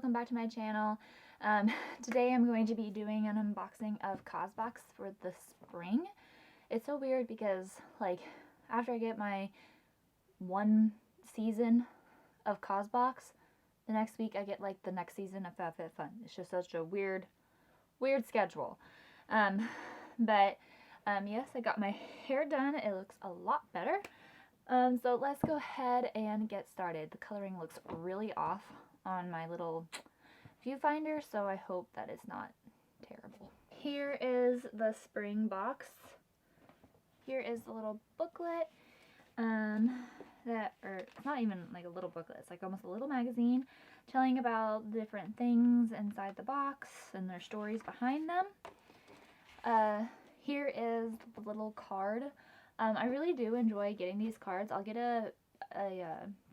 welcome back to my channel. Today I'm going to be doing an unboxing of Causebox for the spring. It's so weird because like after I get my one season of Causebox, the next week I get like the next season of FabFitFun. It's just such a weird schedule. Yes, I got my hair done. It looks a lot better. So let's go ahead and get started. The coloring looks really off on my little viewfinder, so I hope that it's not terrible. Here is the spring box. Here is the little booklet. It's not even like a little booklet, it's like almost a little magazine telling about different things inside the box and their stories behind them. Here is the little card. I really do enjoy getting these cards. I'll get a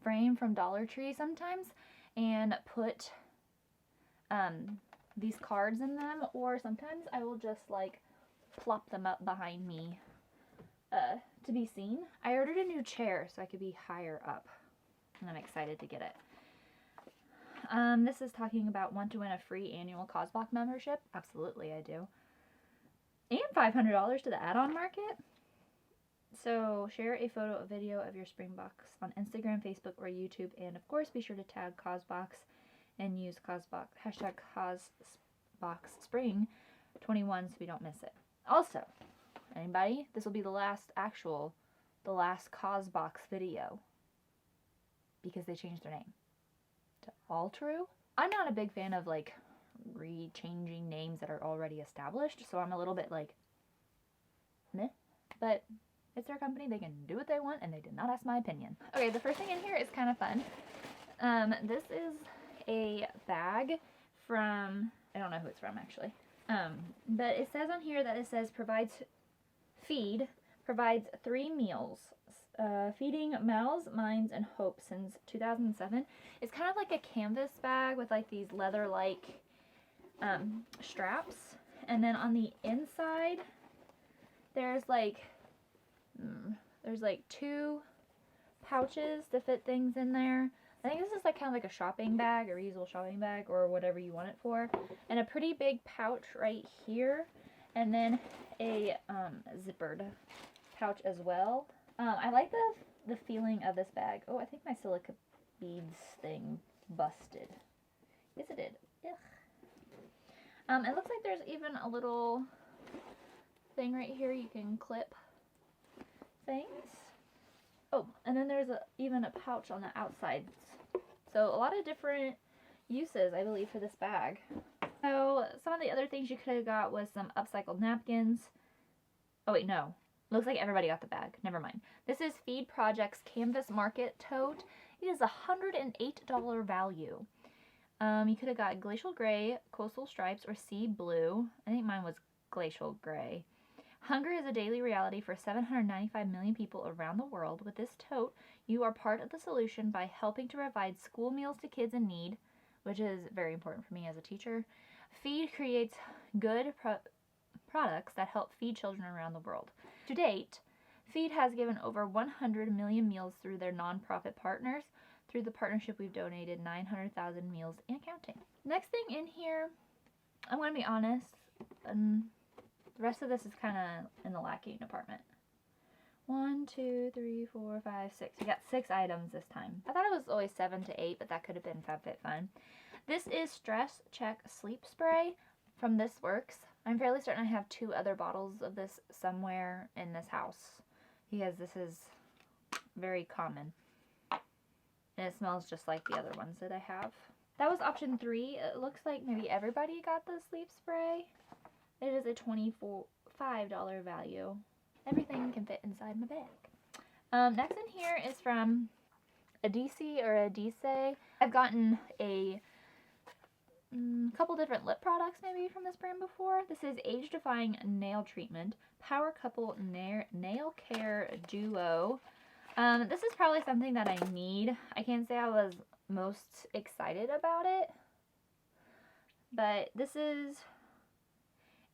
frame from Dollar Tree sometimes and put these cards in them, or sometimes I will just like plop them up behind me to be seen. I ordered a new chair so I could be higher up, and I'm excited to get it. This is talking about want to win a free annual Causebox membership. Absolutely I do. And $500 to the add-on market. So share a photo or video of your spring box on Instagram, Facebook, or YouTube, and of course be sure to tag Causebox and use Causebox hashtag CauseboxSpring21 so we don't miss it. Also, anybody, this will be the last Causebox video because they changed their name to All True. I'm not a big fan of like re-changing names that are already established, so I'm a little bit like meh, but it's their company, they can do what they want, and they did not ask my opinion. Okay, the first thing in here is kind of fun. This is a bag from, I don't know who it's from actually, but it says on here that it says provides 3 meals, feeding mouths, minds, and hope since 2007. It's kind of like a canvas bag with like these leather-like straps, and then on the inside there's like 2 pouches to fit things in there. I think this is like kind of like a shopping bag, a reusable shopping bag, or whatever you want it for, and a pretty big pouch right here, and then a zippered pouch as well. I like the feeling of this bag. Oh, I think my silica beads thing busted. Yes, it did. Ugh. It looks like there's even a little thing right here you can clip things. Oh, and then there's even a pouch on the outside. So a lot of different uses, I believe, for this bag. So some of the other things you could have got was some upcycled napkins. Oh wait, no. Looks like everybody got the bag. Never mind. This is Feed Project's Canvas Market Tote. It is $108 value. You could have got Glacial Gray, Coastal Stripes, or Sea Blue. I think mine was Glacial Gray. Hunger is a daily reality for 795 million people around the world. With this tote, you are part of the solution by helping to provide school meals to kids in need, which is very important for me as a teacher. Feed creates good products that help feed children around the world. To date, Feed has given over 100 million meals through their nonprofit partners. Through the partnership, we've donated 900,000 meals and counting. Next thing in here, I'm going to be honest, the rest of this is kind of in the lacking department. 1, 2, 3, 4, 5, 6. We got 6 items this time. I thought it was always 7 to 8, but that could have been FabFitFun. This is Stress Check Sleep Spray from This Works. I'm fairly certain I have 2 other bottles of this somewhere in this house because this is very common. And it smells just like the other ones that I have. That was option 3. It looks like maybe everybody got the sleep spray. It is a $25 value. Everything can fit inside my bag. Next in here is from Adici or Adice. I've gotten a couple different lip products maybe from this brand before. This is Age Defying Nail Treatment Power Couple Nail Care Duo. This is probably something that I need. I can't say I was most excited about it, but this is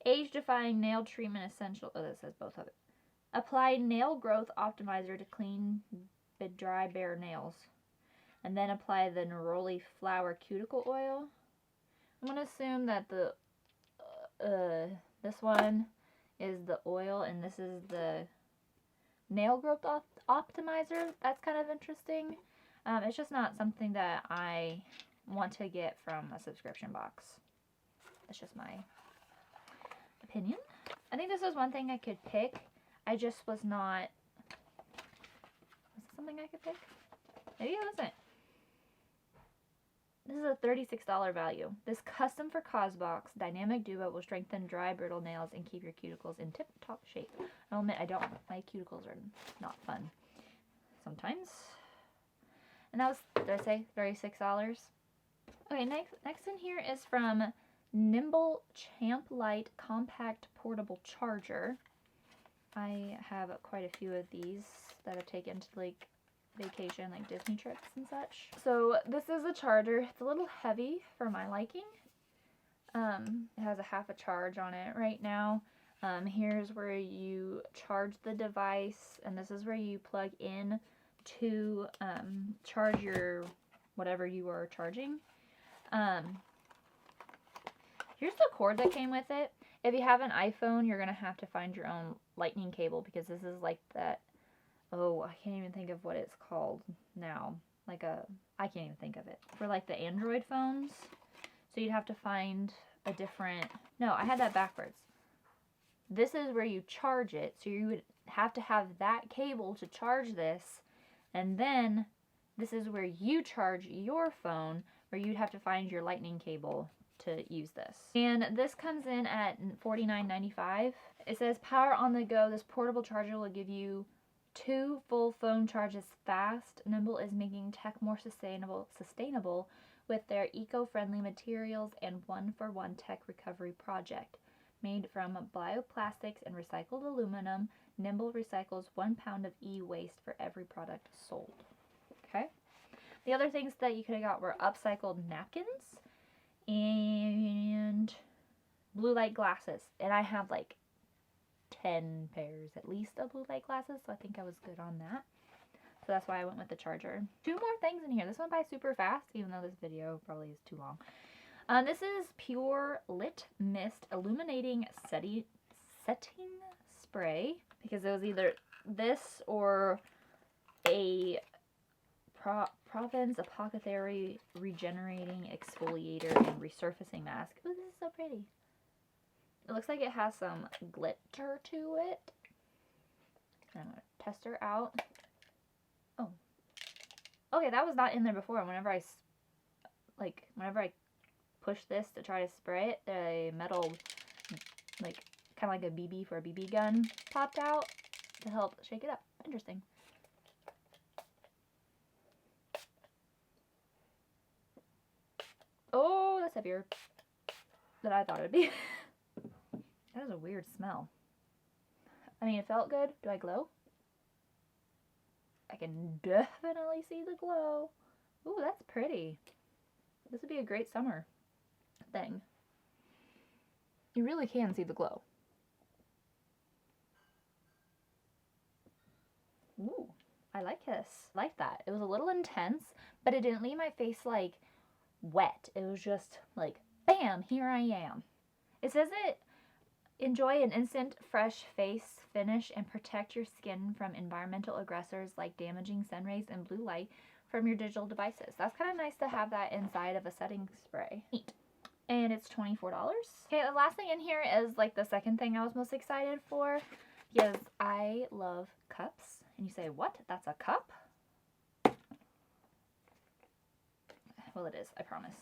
Age Defying Nail Treatment Essential. Oh, that says both of it. Apply Nail Growth Optimizer to clean dry bare nails. And then apply the Neroli Flower Cuticle Oil. I'm going to assume that the this one is the oil and this is the nail growth optimizer. That's kind of interesting. It's just not something that I want to get from a subscription box. That's just my opinion. I think this was one thing I could pick. I just was not... Was it something I could pick? Maybe it wasn't. This is a $36 value. This custom for Causebox dynamic duo will strengthen dry, brittle nails and keep your cuticles in tip-top shape. I'll admit, my cuticles are not fun sometimes. And that was, did I say $36? Okay, next in here is from Nimble Champ Light Compact Portable Charger. I have quite a few of these that I've taken to like vacation, like Disney trips and such. So this is a charger. It's a little heavy for my liking. It has a half a charge on it right now. Here's where you charge the device, and this is where you plug in to charge your whatever you are charging. Here's the cord that came with it. If you have an iPhone, you're gonna have to find your own lightning cable because this is like that. Oh, I can't even think of what it's called now. I can't even think of it. For like the Android phones. So you'd have to find a different... No, I had that backwards. This is where you charge it. So you would have to have that cable to charge this. And then this is where you charge your phone, where you'd have to find your lightning cable to use this. And this comes in at $49.95. It says power on the go. This portable charger will give you 2 full phone charges fast. Nimble is making tech more sustainable with their eco-friendly materials and 1-for-1 tech recovery project. Made from bioplastics and recycled aluminum, Nimble recycles 1 pound of e-waste for every product sold. Okay. The other things that you could have got were upcycled napkins and blue light glasses. And I have like 10 pairs at least of blue light glasses, so I think I was good on that. So that's why I went with the charger. 2 more things in here. This went by super fast, even though this video probably is too long. This is Pure Lit Mist Illuminating Setting Spray, because it was either this or a Provence Apothecary Regenerating Exfoliator and Resurfacing Mask. Ooh, this is so pretty. It looks like it has some glitter to it. I'm going to test her out. Oh. Okay, that was not in there before. Whenever I push this to try to spray it, the metal, like, kind of like a BB for a BB gun popped out to help shake it up. Interesting. Oh, that's heavier than I thought it would be. That is a weird smell. I mean, it felt good. Do I glow? I can definitely see the glow. Ooh, that's pretty. This would be a great summer thing. You really can see the glow. Ooh, I like this. I like that. It was a little intense, but it didn't leave my face like wet. It was just like, bam, here I am. It says it enjoy an instant fresh face finish and protect your skin from environmental aggressors like damaging sun rays and blue light from your digital devices. That's kind of nice to have that inside of a setting spray. Neat. And it's $24. Okay, the last thing in here is like the second thing I was most excited for, because I love cups. And you say, what? That's a cup? Well, it is, I promise.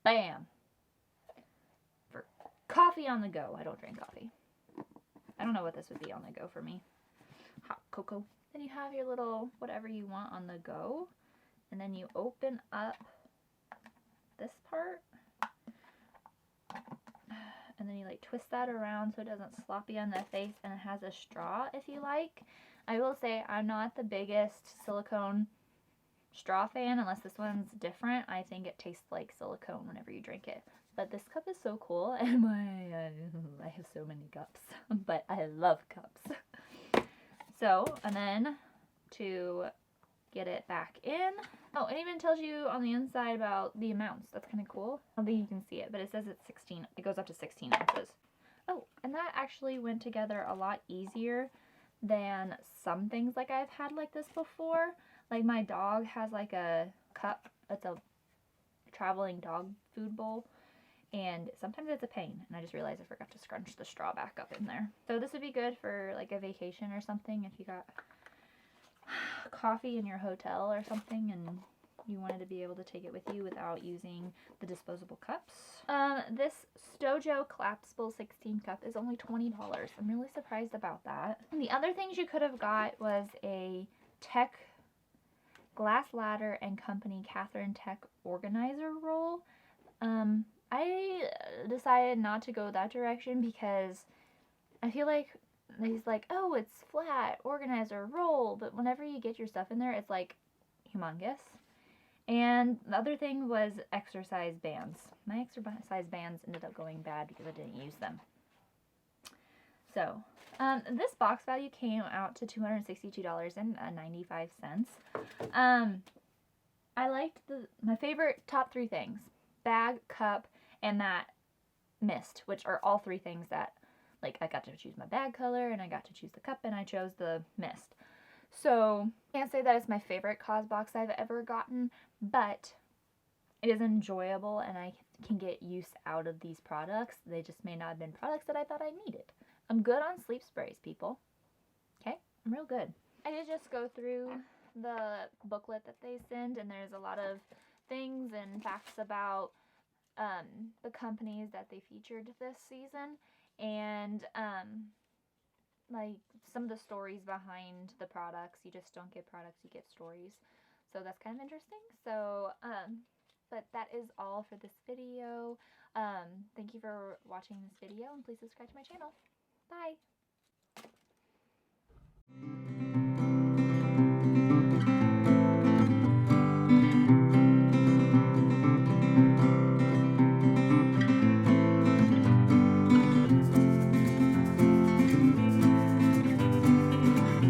Bam! For coffee on the go. I don't drink coffee. I don't know what this would be on the go for me. Hot cocoa. Then you have your little whatever you want on the go. And then you open up this part. And then you like twist that around so it doesn't slop you on the face. And it has a straw if you like. I will say I'm not the biggest silicone straw fan unless this one's different. I think it tastes like silicone whenever you drink it. But this cup is so cool, and I have so many cups, but I love cups. So, and then to get it back in. Oh, it even tells you on the inside about the amounts. That's kind of cool. I don't think you can see it, but it says it's 16. It goes up to 16 ounces. Oh, and that actually went together a lot easier than some things like I've had like this before. Like my dog has like a cup. It's a traveling dog food bowl. And sometimes it's a pain, and I just realized I forgot to scrunch the straw back up in there. So this would be good for like a vacation or something if you got coffee in your hotel or something and you wanted to be able to take it with you without using the disposable cups. This Stojo collapsible 16 cup is only $20. I'm really surprised about that. And the other things you could have got was a Tech Glass Ladder and Company Catherine Tech organizer roll. I decided not to go that direction because I feel like he's like, oh, it's flat, organizer, roll, but whenever you get your stuff in there, it's like humongous. And the other thing was exercise bands. My exercise bands ended up going bad because I didn't use them. So, this box value came out to $262.95. I liked my favorite top 3 things: bag, cup, and that mist, which are all 3 things that, like, I got to choose my bag color, and I got to choose the cup, and I chose the mist. So, I can't say that it's my favorite Causebox I've ever gotten, but it is enjoyable, and I can get use out of these products. They just may not have been products that I thought I needed. I'm good on sleep sprays, people. Okay? I'm real good. I did just go through the booklet that they send, and there's a lot of things and facts about the companies that they featured this season, and like some of the stories behind the products. You just don't get products, you get stories. So that's kind of interesting. So, but that is all for this video. Thank you for watching this video, and please subscribe to my channel. Bye!